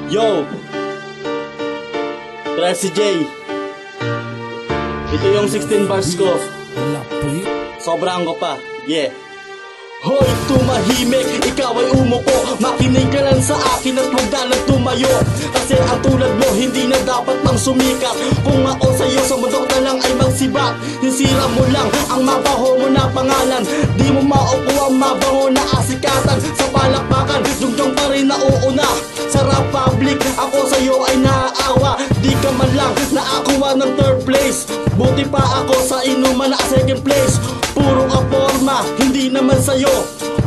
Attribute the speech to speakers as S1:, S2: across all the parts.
S1: Yo! Tracy J. Ito yung 16 bars ko. Sobrang ko pa. Yeah. Hoy, tumahimik, ikaw ay umupo. Makinig ka lang sa akin at huwag ka lang tumayo. Kasi ang tulad mo, hindi na dapat mang sumikat. Kung ako sa'yo, sa mundok na lang ay magsibat. Hinsira mo lang ang mabaho mo na pangalan. Di mo maupo ang mabango na asikatan. Sa palakpakan, jungjong pa rin nauuna. Sa rap public, ako sa'yo ay naaawa. Di ka man lang naakuha ng third place. Buti pa ako sa inuman na second place. Puro ka forma, hindi naman sa'yo.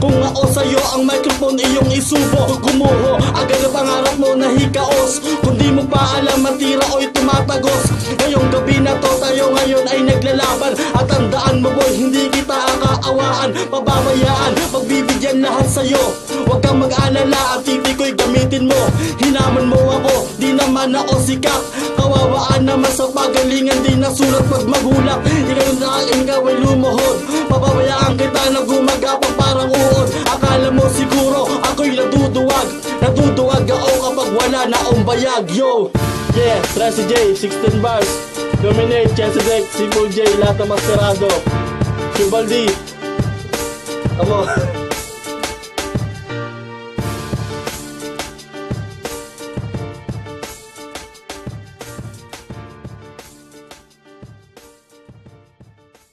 S1: Kung ako sa'yo, ang microphone iyong isubo. Gumuho, agad ang pangarap mo na hikaos. Kung di mo pa alam, matira o'y tumatagos. Ngayong gabi na to, tayo ngayon ay naglalaban. At tandaan mo boy, hindi kita akaawaan. Pababayaan, pagbibigyan lahat sa'yo. Huwag kang mag-alala, ang titi ko'y gamitin mo. Hinaman mo ako, di naman ako sikat. Kawawaan naman sa pagalingan, di nasulat pag magulak. Ikaw na ikaw ay lumuhod. Pababayaan kita na gumagapang parang uod. Akala mo siguro ako'y naduduwag. Naduduwag ako kapag wala na akong bayag. Yo! Yeah, Tracy J, 16 bars. Dominate, Chesedek, Simple J, lahat ng maskerado. Cubaldi. Amo.